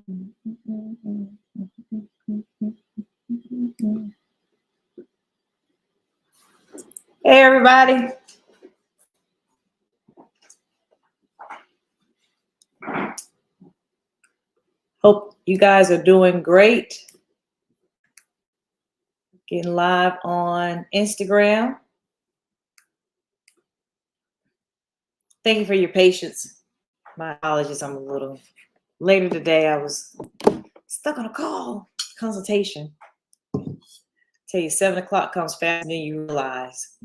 Hey, everybody. Hope you guys are doing great. Getting live on Instagram. Thank you for your patience. My apologies, I'm a little later today. I was stuck on a call, consultation. Tell you, 7 o'clock comes faster than you realize.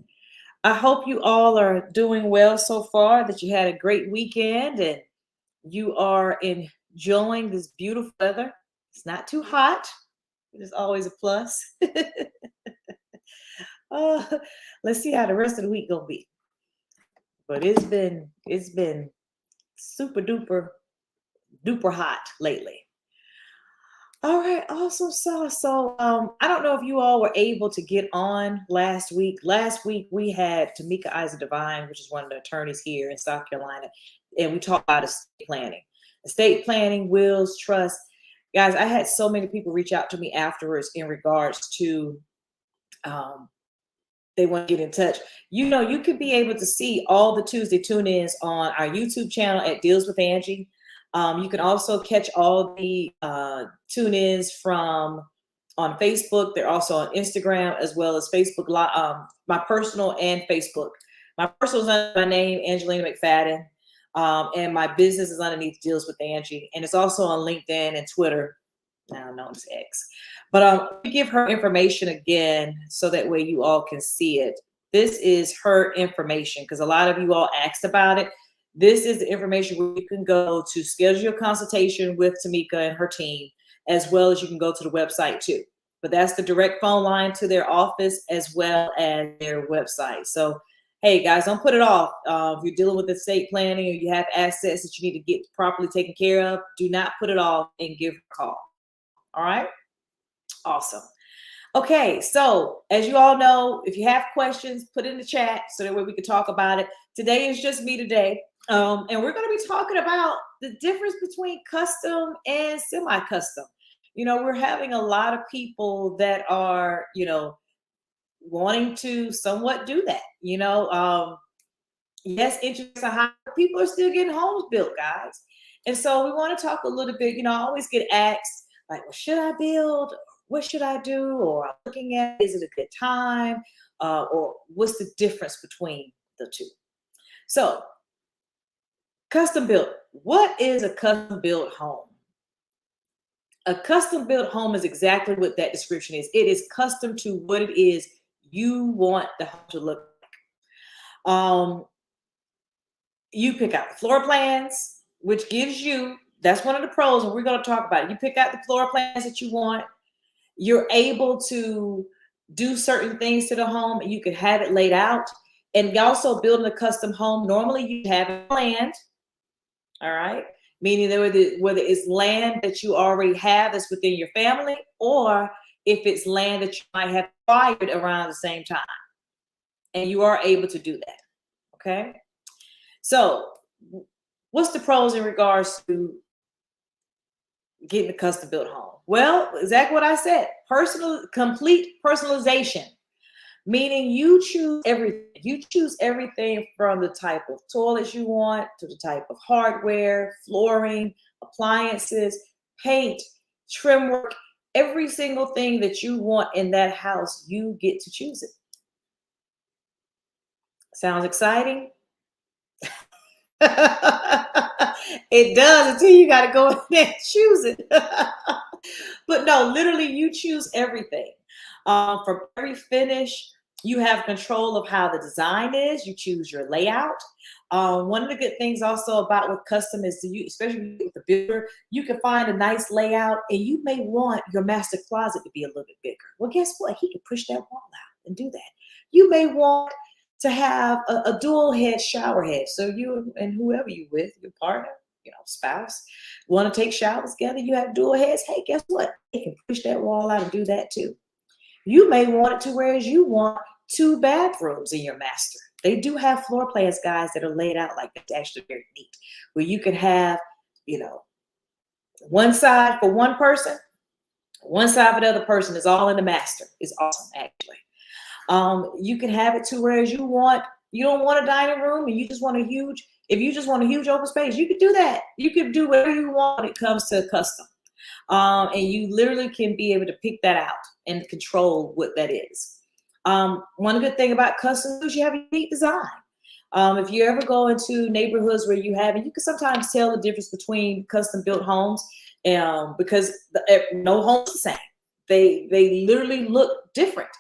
I hope you all are doing well so far, that you had a great weekend and you are enjoying this beautiful weather. It's not too hot. It is always a plus. Let's see how the rest of the week gonna be. But it's been super duper hot lately. All right, awesome sauce. So I don't know if you all were able to get on last week. Last week we had Tamika Isaac Divine, which is one of the attorneys here in South Carolina, and we talked about estate planning, wills, trust. Guys, I had so many people reach out to me afterwards in regards to they want to get in touch. You know, you could be able to see all the Tuesday tune-ins on our YouTube channel at Deals with Angie. You can also catch all the tune-ins from on Facebook. They're also on Instagram as well as Facebook, my personal and Facebook. My personal is under my name, Angelina McFadden, and my business is underneath Deals with Angie, and it's also on LinkedIn and Twitter, now known as X. But we give her information again so that way you all can see it. This is her information because a lot of you all asked about it. This is the information where you can go to schedule your consultation with Tamika and her team, as well as you can go to the website too. But that's the direct phone line to their office as well as their website. So, hey guys, don't put it off. If you're dealing with estate planning or you have assets that you need to get properly taken care of, do not put it off and give her a call. All right? Awesome. Okay, so as you all know, if you have questions, put in the chat so that way we can talk about it. Today is just me today. And we're going to be talking about the difference between custom and semi-custom. You know, we're having a lot of people that are, you know, wanting to somewhat do that. You know, yes, interest are high. People are still getting homes built, guys. And so we want to talk a little bit. You know, I always get asked, like, well, should I build? What should I do? Or I'm looking at, is it a good time? Or what's the difference between the two? So, custom built. What is a custom built home? A custom built home is exactly what that description is. It is custom to what it is you want the home to look like. You pick out the floor plans, which gives you, that's one of the pros, and we're going to talk about it. You pick out the floor plans that you want. You're able to do certain things to the home, and you can have it laid out. And also building a custom home, normally you have land, all right? Meaning that whether it's land that you already have that's within your family, or if it's land that you might have acquired around the same time. And you are able to do that, okay? So what's the pros in regards to getting a custom built home? Well, exactly what I said, complete personalization, meaning you choose everything. You choose everything from the type of toilets you want to the type of hardware, flooring, appliances, paint, trim work, every single thing that you want in that house, you get to choose it. Sounds exciting? It does until you got to go in there and choose it. But no, literally you choose everything. From every finish, you have control of how the design is. You choose your layout. One of the good things also about with custom is especially with the builder, you can find a nice layout and you may want your master closet to be a little bit bigger. Well, guess what? He can push that wall out and do that. You may want to have a dual head shower head. So you and whoever you with, your partner, you know, spouse, want to take showers together, you have dual heads. Hey, guess what? They can push that wall out and do that too. You may want it to whereas you want 2 bathrooms in your master. They do have floor plans, guys, that are laid out like that's actually very neat, where you can have, you know, One side for one person, one side for the other person is all in the master. It's awesome, actually. You can have it to whereas you don't want a dining room and you just want a huge, if you just want a huge open space, you could do that. You could do whatever you want when it comes to custom. And you literally can be able to pick that out and control what that is. One good thing about custom is you have a unique design. If you ever go into neighborhoods where you have, and you can sometimes tell the difference between custom built homes, because no home's the same. They literally look different.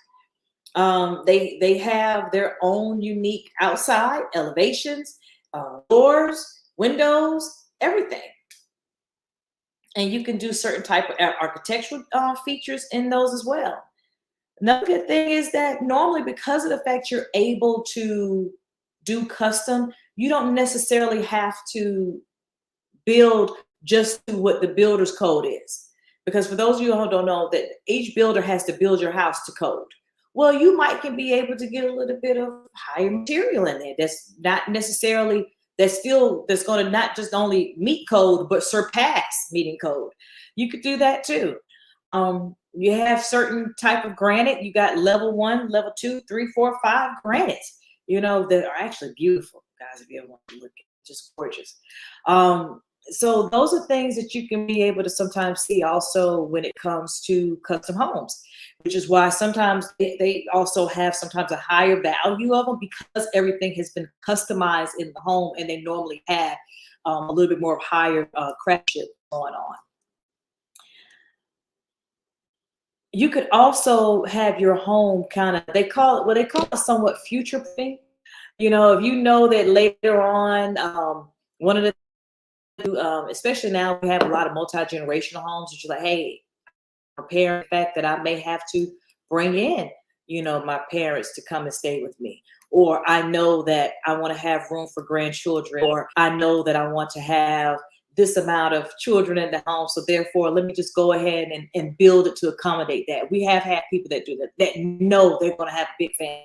They have their own unique outside elevations, doors, windows, everything. And you can do certain type of architectural features in those as well. Another good thing is that normally, because of the fact you're able to do custom, you don't necessarily have to build just to what the builder's code is. Because for those of you who don't know, that each builder has to build your house to code. Well, you might can be able to get a little bit of higher material in there. That's not necessarily, that's going to not just only meet code, but surpass meeting code. You could do that too. You have certain type of granite. You got level 1, level 2, 3, 4, 5 granites, that are actually beautiful, guys, if you ever want to look at it, just gorgeous. So those are things that you can be able to sometimes see also when it comes to custom homes, which is why sometimes they also have sometimes a higher value of them, because everything has been customized in the home, and they normally have a little bit more of higher craftsmanship going on. You could also have your home kind of, they call it somewhat future proofing. If you know that later on, one of the especially now we have a lot of multi-generational homes that you're like, hey, prepare the fact that I may have to bring in, my parents to come and stay with me. Or I know that I want to have room for grandchildren, or I know that I want to have this amount of children in the home. So therefore, let me just go ahead and build it to accommodate that. We have had people that do that know they're going to have a big family.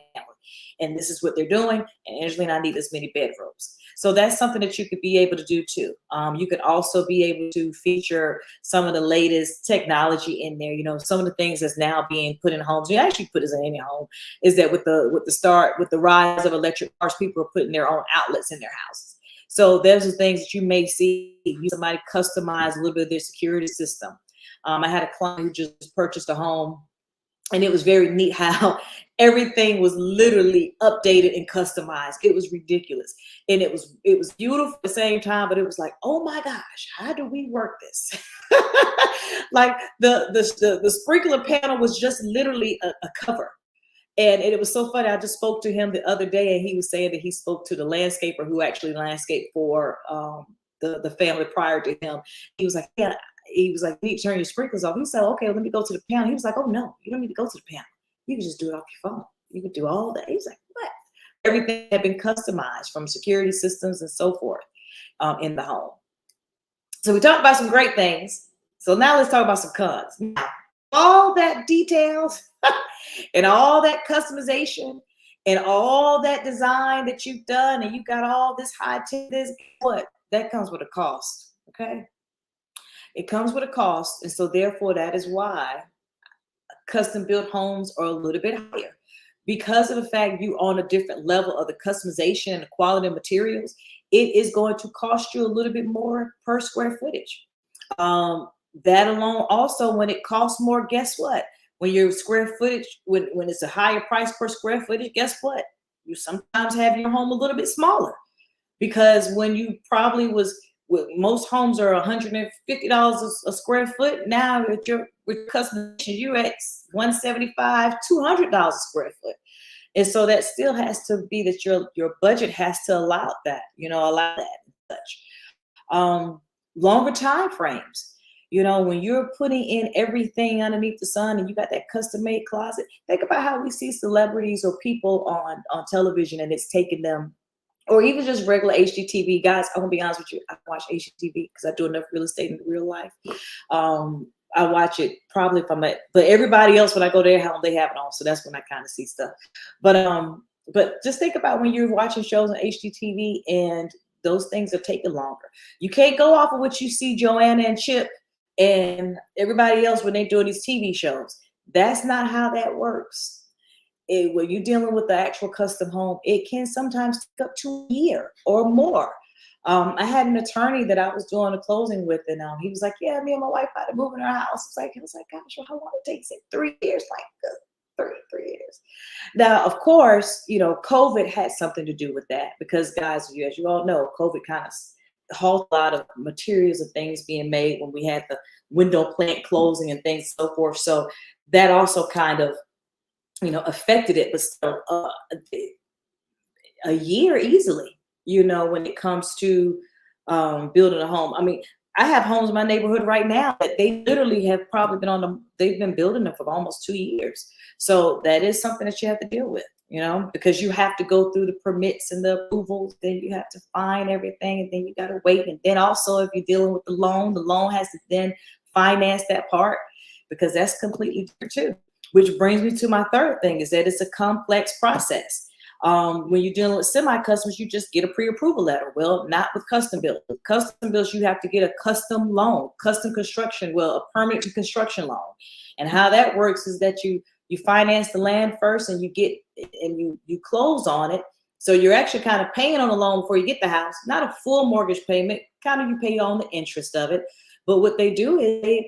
And this is what they're doing. And Angelina, I need this many bedrooms. So that's something that you could be able to do too. You could also be able to feature some of the latest technology in there. Some of the things that's now being put in homes. You actually put this in any home. Is that with the rise of electric cars, people are putting their own outlets in their houses. So there's the things that you may see. Somebody customize a little bit of their security system. I had a client who just purchased a home, and it was very neat how everything was literally updated and customized. It was ridiculous. And it was beautiful at the same time, but it was like, oh my gosh, how do we work this? Like the sprinkler panel was just literally a cover. And it was so funny. I just spoke to him the other day, and he was saying that he spoke to the landscaper who actually landscaped for the family prior to him. He was like, yeah. He was like, you need to turn your sprinklers off. He said, okay, well, let me go to the panel. He was like, oh no, you don't need to go to the panel. You can just do it off your phone. You can do all that. He was like, what? Everything had been customized, from security systems and so forth, in the home. So we talked about some great things. So now let's talk about some cons. Now, all that details and all that customization and all that design that you've done, and you got all this high tech, what? That comes with a cost, okay? It comes with a cost, and so therefore that is why custom built homes are a little bit higher, because of the fact you on a different level of the customization and the quality of materials. It is going to cost you a little bit more per square footage. That alone, also, when it costs more, guess what? When your square footage, when it's a higher price per square footage, guess what? You sometimes have your home a little bit smaller, because when you probably was, most homes are $150 a square foot. Now with customization, you're at $175, $200 a square foot. And so that still has to be that your budget has to allow that, allow that and such. Longer time frames. When you're putting in everything underneath the sun and you got that custom made closet, think about how we see celebrities or people on television, and it's taking them, or even just regular HGTV. Guys, I'm gonna be honest with you, I watch HGTV because I do enough real estate in real life. I watch it probably if I'm at, but everybody else, when I go to their house, they have it on, so that's when I kind of see stuff. But just think about when you're watching shows on HGTV and those things are taking longer. You can't go off of what you see Joanna and Chip and everybody else when they're doing these TV shows. That's not how that works. When you're dealing with the actual custom home, it can sometimes take up to a year or more. I had an attorney that I was doing a closing with, and he was like, "Yeah, me and my wife had to move in our house." I was like, "Gosh, well, how long it takes? Like 3 years, like 3 years." Now, of course, COVID had something to do with that because, guys, as you all know, COVID kind of halt a lot of materials and things being made when we had the window plant closing and things so forth. So that also kind of affected it, but still a year easily, when it comes to building a home. I mean, I have homes in my neighborhood right now that they literally have probably been on them, they've been building them for almost 2 years. So that is something that you have to deal with, because you have to go through the permits and the approvals, then you have to find everything, and then you got to wait. And then also, if you're dealing with the loan has to then finance that part, because that's completely different too. Which brings me to my third thing, is that it's a complex process. When you're dealing with semi-customs, you just get a pre-approval letter. Well, not with custom builds. With custom builds, you have to get a custom loan, custom construction, a permanent construction loan. And how that works is that you finance the land first, and you close on it. So you're actually kind of paying on the loan before you get the house, not a full mortgage payment. Kind of you pay on the interest of it. But what they do is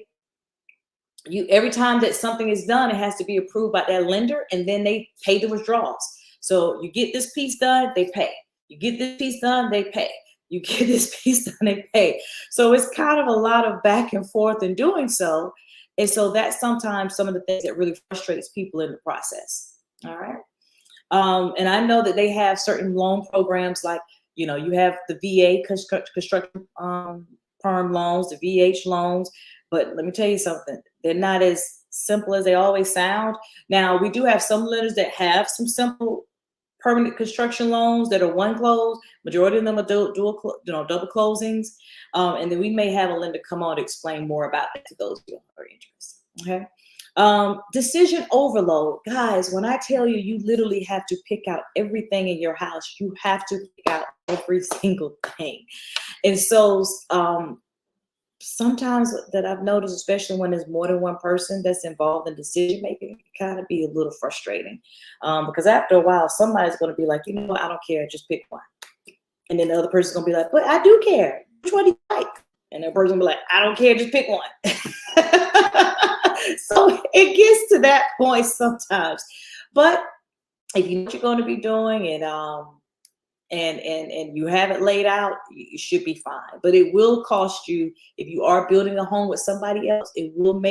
every time that something is done, it has to be approved by that lender, and then they pay the withdrawals. So you get this piece done, they pay. You get this piece done, they pay. You get this piece done, they pay. So it's kind of a lot of back and forth in doing so. And so that's sometimes some of the things that really frustrates people in the process. All right. And I know that they have certain loan programs, like, you have the VA construction perm loans, the VH loans. But let me tell you something, they're not as simple as they always sound. Now, we do have some lenders that have some simple permanent construction loans that are one close. Majority of them are double closings. And then we may have a lender come on to explain more about that to those who are interested. Okay. Decision overload. Guys, when I tell you, you literally have to pick out everything in your house. You have to pick out every single thing. And so sometimes that I've noticed, especially when there's more than one person that's involved in decision making, it can kind of be a little frustrating. Because after a while, somebody's going to be like, what, I don't care, just pick one. And then the other person's going to be like, but I do care. Which one do you like? And the person will be like, I don't care, just pick one. So it gets to that point sometimes. But if you know what you're going to be doing, and you have it laid out, you should be fine. But it will cost you, if you are building a home with somebody else, it will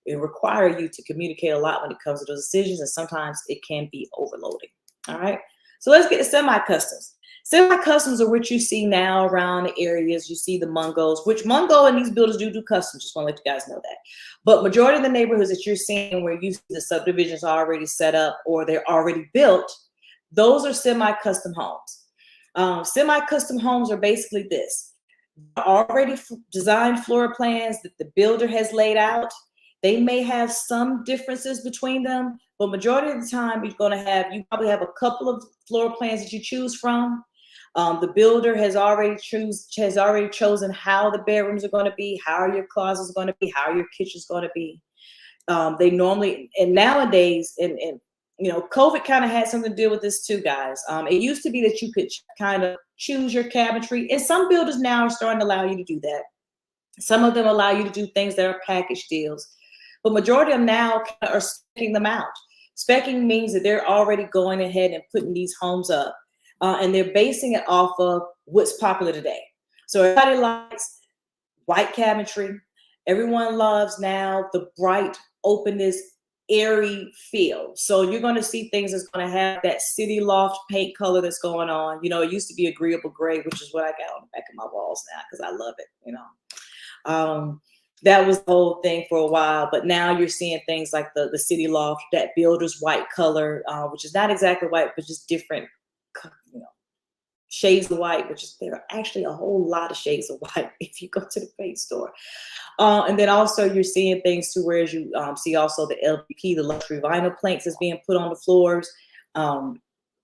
require you to communicate a lot when it comes to those decisions, and sometimes it can be overloading. All right, so let's get to semi-customs. Semi-customs are what you see now around the areas. You see the Mungos, which Mungo and these builders do customs. Just want to let you guys know that. But majority of the neighborhoods that you're seeing where you see the subdivisions are already set up or they're already built, those are semi-custom homes. Semi-custom homes are basically this. Already designed floor plans that the builder has laid out. They may have some differences between them, but majority of the time you probably have a couple of floor plans that you choose from. The builder has already chosen how the bedrooms are going to be, how your closets are going to be, how your kitchen's going to be. They normally, and nowadays, and COVID kind of had something to do with this too, guys. It used to be that you could kind of choose your cabinetry, and some builders now are starting to allow you to do that. Some of them allow you to do things that are package deals, but majority of them now are speccing them out. Speccing means that they're already going ahead and putting these homes up, and they're basing it off of what's popular today. So everybody likes white cabinetry. Everyone loves now the bright openness, airy feel. So you're going to see things that's going to have that city loft paint color that's going on. It used to be agreeable gray, which is what I got on the back of my walls now because I love it. That was the whole thing for a while, but now you're seeing things like the city loft, that builder's white color, which is not exactly white, but just different, shades of white, there are actually a whole lot of shades of white if you go to the paint store. And then also you're seeing things too, whereas you see also the LVP, the luxury vinyl planks is being put on the floors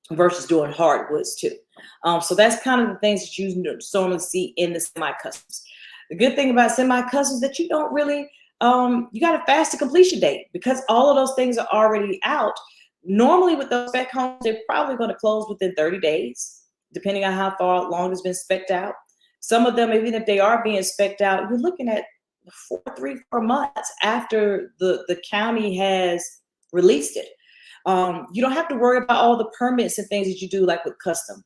versus doing hardwoods too. So that's kind of the things that you normally see in the semi-customs. The good thing about semi-custom is that you don't really, you got a faster completion date because all of those things are already out. Normally with those spec homes, they're probably going to close within 30 days, depending on how far long it's been spec'd out. Some of them, even if they are being spec'd out, you're looking at 3-4 months after the county has released it. You don't have to worry about all the permits and things that you do like with custom.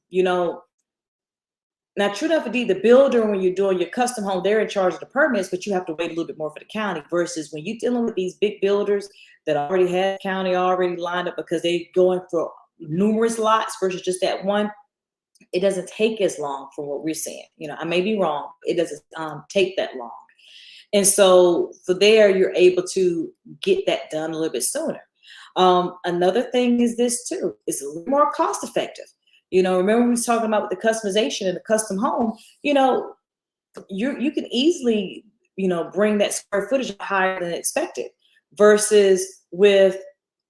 Now, true enough, indeed, the builder, when you're doing your custom home, they're in charge of the permits, but you have to wait a little bit more for the county versus when you're dealing with these big builders that already have county already lined up because they're going for numerous lots versus just that one. It doesn't take as long for what we're seeing. I may be wrong. It doesn't take that long. And so for there, you're able to get that done a little bit sooner. Another thing is this too, it's a little more cost effective. Remember we was talking about with the customization and the custom home, you can easily, bring that square footage higher than expected versus with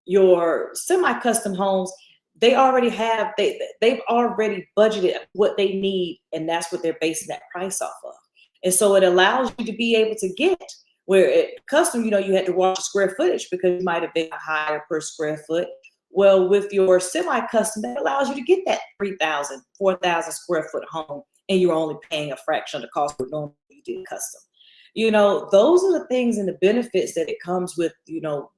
your semi-custom homes, they've already budgeted what they need, and that's what they're basing that price off of. And so it allows you to be able to get where custom, you had to watch the square footage because you might have been higher per square foot. Well, with your semi-custom, that allows you to get that 3,000, 4,000 square foot home, and you're only paying a fraction of the cost of normally you did custom. Those are the things and the benefits that it comes with,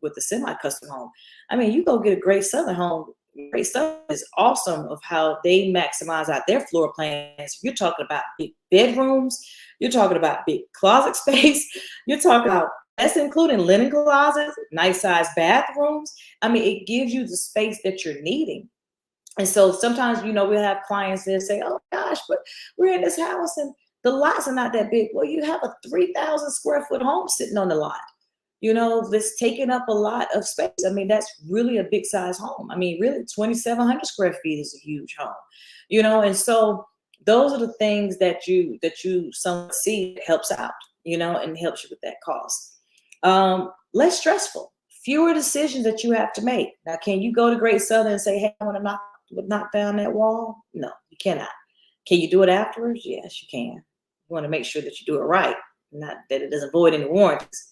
with the semi-custom home. I mean, you go get a great Southern home. Great Southern is awesome of how they maximize out their floor plans. You're talking about big bedrooms. You're talking about big closet space. You're talking about that's including linen closets, nice sized bathrooms. I mean, it gives you the space that you're needing. And so sometimes, we'll have clients that say, oh gosh, but we're in this house and the lots are not that big. Well, you have a 3,000 square foot home sitting on the lot, that's taking up a lot of space. I mean, that's really a big size home. I mean, really 2,700 square feet is a huge home, and so those are the things that you somewhat see that helps out, and helps you with that cost. Less stressful, fewer decisions that you have to make. Now, can you go to Great Southern and say, hey, I want to knock down that wall? No, you cannot. Can you do it afterwards? Yes, you can. You want to make sure that you do it right, not that it doesn't void any warranties.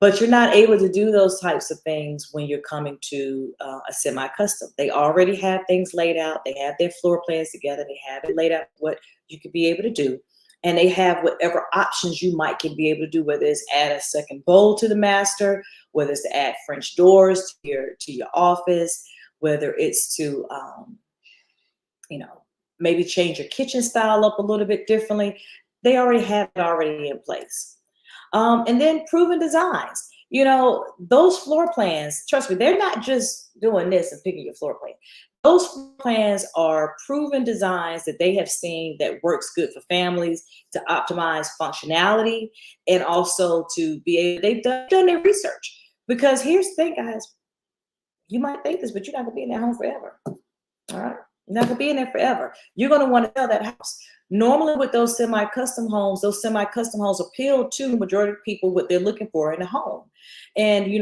But you're not able to do those types of things when you're coming to a semi-custom. They already have things laid out. They have their floor plans together. They have it laid out what you could be able to do. And they have whatever options you might can be able to do, whether it's add a second bowl to the master, whether it's to add French doors to your office, whether it's to, maybe change your kitchen style up a little bit differently. They already have it already in place. And then proven designs. Those floor plans, trust me, they're not just doing this and picking your floor plan. Those floor plans are proven designs that they have seen that works good for families to optimize functionality and also to be able, they've done their research. Because here's the thing, guys, you might think this, but you're not gonna be in that home forever. All right. You're not gonna be in there forever. You're gonna want to sell that house. Normally with those semi-custom homes appeal to the majority of people what they're looking for in a home. And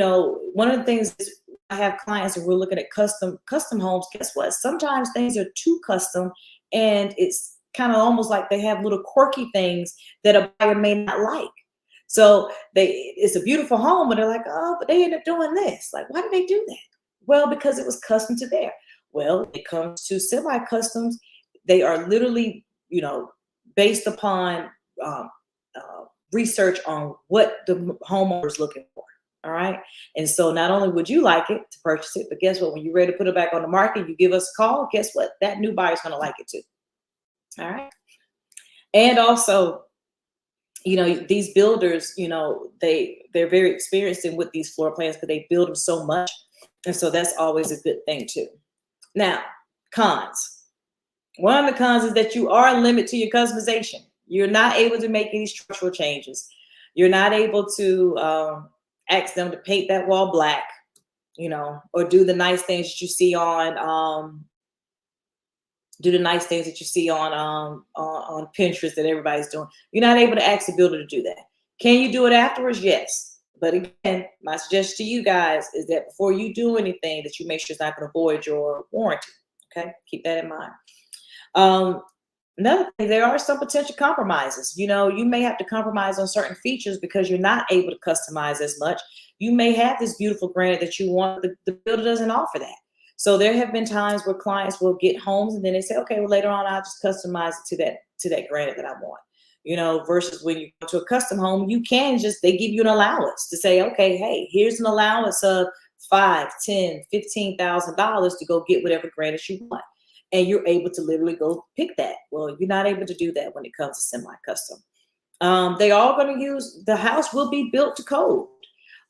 one of the things is I have clients and we're looking at custom homes. Guess what? Sometimes things are too custom and it's kind of almost like they have little quirky things that a buyer may not like. So it's a beautiful home, but they're like, oh, but they end up doing this. Like, why did they do that? Well, because it was custom to there. Well, when it comes to semi-customs, they are literally, based upon research on what the homeowner is looking for. All right. And so not only would you like it to purchase it, but guess what? When you're ready to put it back on the market, you give us a call. Guess what? That new buyer is going to like it too. All right. And also, these builders, they're very experienced in with these floor plans because they build them so much. And so that's always a good thing too. Now, cons. One of the cons is that you are limited to your customization. You're not able to make any structural changes. You're not able to ask them to paint that wall black, or do the nice things that you see on Pinterest that everybody's doing. You're not able to ask the builder to do that. Can you do it afterwards? Yes. But again, my suggestion to you guys is that before you do anything, that you make sure it's not going to void your warranty. Okay, keep that in mind. Another thing, there are some potential compromises. You know, you may have to compromise on certain features because you're not able to customize as much. You may have this beautiful granite that you want, the builder doesn't offer that. So there have been times where clients will get homes and then they say, okay, well later on I'll just customize it to that granite that I want. You know, versus when you go to a custom home, you can just, they give you an allowance to say, okay, hey, here's an allowance of 5, 10, $15,000 to go get whatever granite you want, and you're able to literally go pick that. Well, you're not able to do that when it comes to semi-custom. They are going to use, the house will be built to code.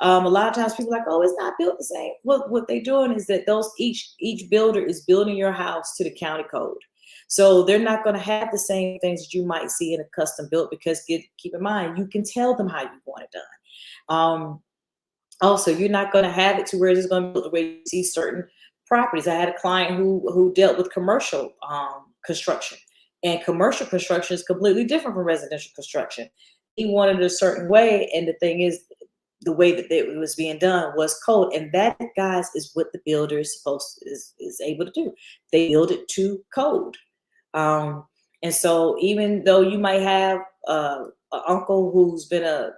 A lot of times people are like, oh, it's not built the same. Well, what they're doing is that those each builder is building your house to the county code. So they're not going to have the same things that you might see in a custom built, because keep in mind, you can tell them how you want it done. Also, you're not going to have it to where it's going to be the way you see certain properties. I had a client who dealt with commercial construction, and commercial construction is completely different from residential construction. He wanted it a certain way, and the thing is, the way that it was being done was code, and that, guys, is what the builder is is able to do. They build it to code. And so even though you might have an uncle who's been a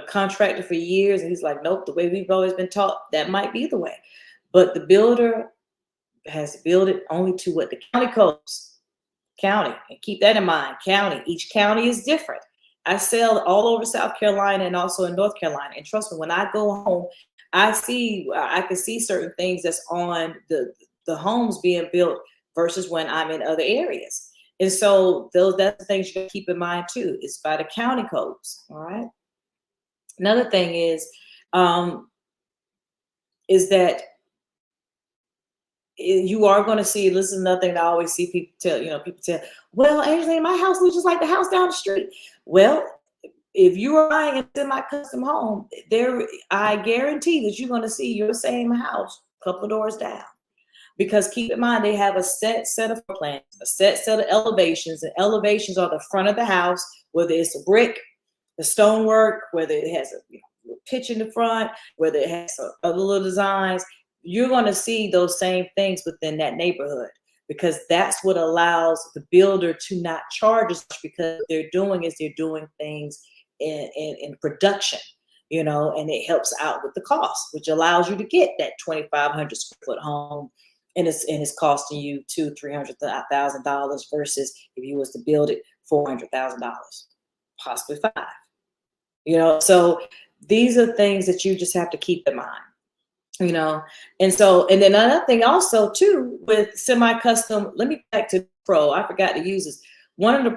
contractor for years, and he's like, nope, the way we've always been taught, that might be the way. But the builder has to build it only to what the county codes. County, and keep that in mind, county. Each county is different. I sell all over South Carolina and also in North Carolina. And trust me, when I go home, I can see certain things that's on the homes being built versus when I'm in other areas. And so that's the things you gotta keep in mind too. It's by the county codes. All right. Another thing is that you are going to see, this is another thing that I always see people tell, well, Angie, my house looks just like the house down the street. Well, if you are buying a semi-custom home, I guarantee that you're going to see your same house a couple of doors down. Because keep in mind, they have a set of plans, a set of elevations, and elevations are the front of the house, whether it's a brick, the stonework, whether it has a pitch in the front, whether it has other little designs. You're going to see those same things within that neighborhood, because that's what allows the builder to not charge as much, because they're doing things in production, and it helps out with the cost, which allows you to get that 2,500 square foot home, and it's costing you $200,000-$300,000 versus if you was to build it $400,000, possibly $5. So these are things that you just have to keep in mind. And then another thing also too with semi-custom, let me back to pro, I forgot to use this. One of the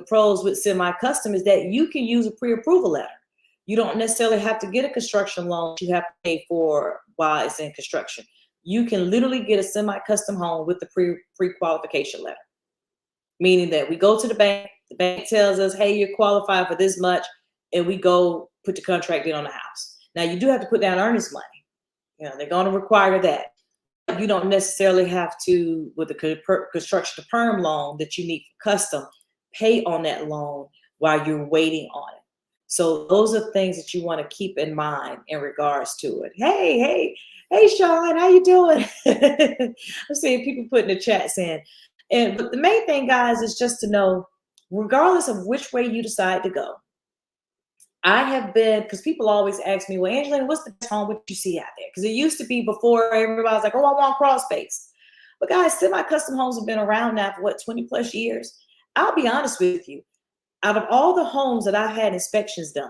pros with semi-custom is that you can use a pre-approval letter. You don't necessarily have to get a construction loan you have to pay for while it's in construction. You can literally get a semi-custom home with the pre-qualification letter, meaning that we go to the bank tells us, hey, you're qualified for this much, and we go put the contract in on the house. Now you do have to put down earnest money. They're going to require that. You don't necessarily have to, with the construction to perm loan that you need for custom, pay on that loan while you're waiting on it. So those are things that you want to keep in mind in regards to it. Hey, Sean, how you doing? I'm seeing people put in the chat saying, but the main thing, guys, is just to know, regardless of which way you decide to go, I have been, because people always ask me, well, Angelina, what's the best home? What you see out there? Because it used to be before everybody was like, oh, I want crawl space. But guys, semi-custom homes have been around now for 20 plus years. I'll be honest with you. Out of all the homes that I had inspections done,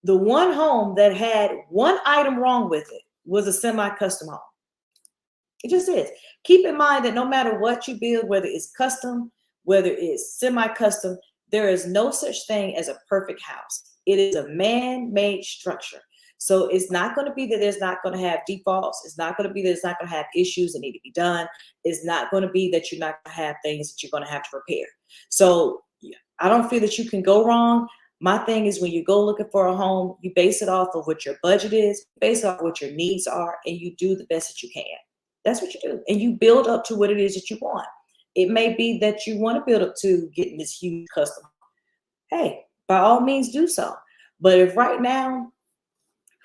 the one home that had one item wrong with it was a semi-custom home. It just is. Keep in mind that no matter what you build, whether it's custom, whether it's semi-custom, there is no such thing as a perfect house. It is a man-made structure. So it's not going to be that there's not going to have defaults. It's not going to be that it's not going to have issues that need to be done. It's not going to be that you're not going to have things that you're going to have to repair. So I don't feel that you can go wrong. My thing is, when you go looking for a home, you base it off of what your budget is, base it off what your needs are, and you do the best that you can. That's what you do. And you build up to what it is that you want. It may be that you want to build up to getting this huge custom. Hey, by all means do so. But if right now,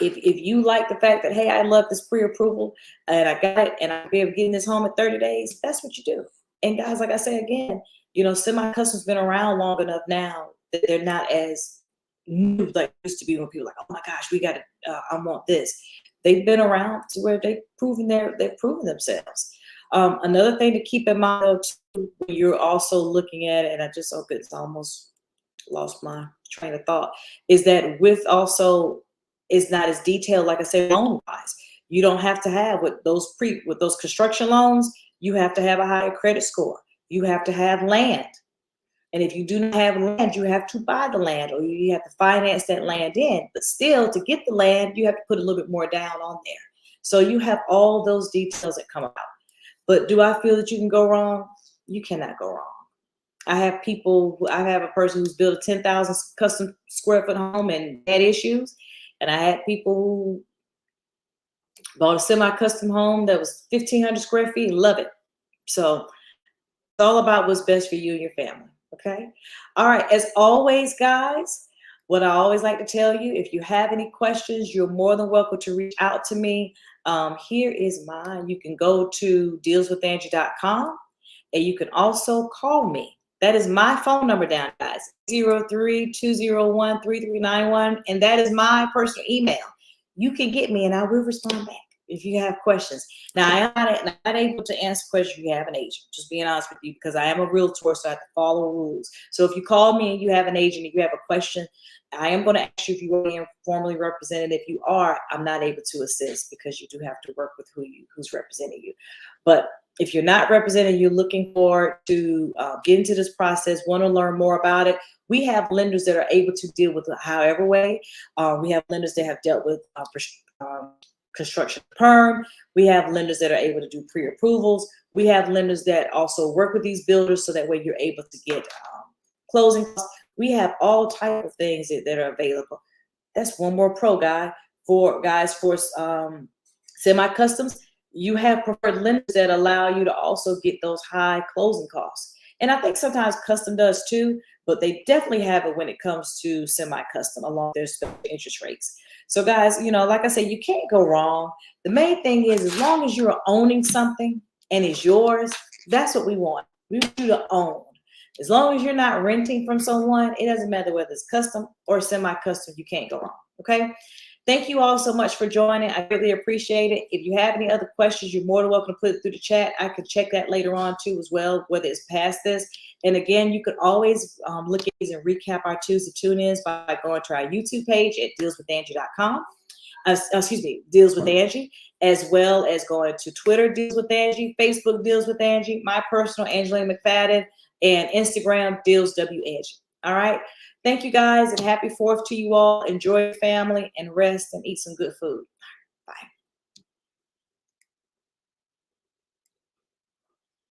if you like the fact that, hey, I love this pre-approval and I got it and I'll be able to get in this home in 30 days, that's what you do. And guys, like I say again, you know, semi-custom's been around long enough now that they're not as new like used to be when people are like, oh my gosh, we got to, I want this. They've been around to where they've proven themselves. Another thing to keep in mind though, too, when you're also looking at it, and I just it's almost lost my train of thought, is that with also is not as detailed, like I said, loan wise. You don't have to have with those construction loans, you have to have a higher credit score. You have to have land. And if you do not have land, you have to buy the land or you have to finance that land in. But still, to get the land, you have to put a little bit more down on there. So you have all those details that come about. But do I feel that you can go wrong? You cannot go wrong. I have a person who's built a 10,000 custom square foot home and had issues. And I had people who bought a semi-custom home that was 1,500 square feet and love it. So it's all about what's best for you and your family. Okay. All right. As always, guys, what I always like to tell you, if you have any questions, you're more than welcome to reach out to me. Here is mine. You can go to dealswithangie.com and you can also call me. That is my phone number down, guys, 03-201-3391. And that is my personal email. You can get me and I will respond back if you have questions. Now, I am not able to answer questions if you have an agent, just being honest with you, because I am a realtor, so I have to follow rules. So if you call me and you have an agent and you have a question, I am going to ask you if you are formally represented. If you are, I'm not able to assist because you do have to work with who's representing you. But if you're not represented, you're looking for to get into this process, want to learn more about it, we have lenders that are able to deal with it however way. We have lenders that have dealt with construction perm. We have lenders that are able to do pre-approvals. We have lenders that also work with these builders so that way you're able to get closing costs. We have all type of things that are available. That's one more pro guy for semi-customs. You have preferred lenders that allow you to also get those high closing costs. And I think sometimes custom does too, but they definitely have it when it comes to semi-custom along their special interest rates. So guys, you know, like I said, you can't go wrong. The main thing is as long as you're owning something and it's yours, that's what we want. We want you to own. As long as you're not renting from someone, it doesn't matter whether it's custom or semi-custom, you can't go wrong, okay? Thank you all so much for joining. I really appreciate it. If you have any other questions, you're more than welcome to put it through the chat. I could check that later on too as well, whether it's past this. And again, you can always look at these and recap our Tuesday tune-ins by going to our YouTube page at dealswithangie.com. Deals with Angie, as well as going to Twitter, Deals with Angie, Facebook, Deals with Angie, my personal, Angelina McFadden, and Instagram, Deals W Angie. All right. Thank you guys and happy 4th to you all. Enjoy your family and rest and eat some good food.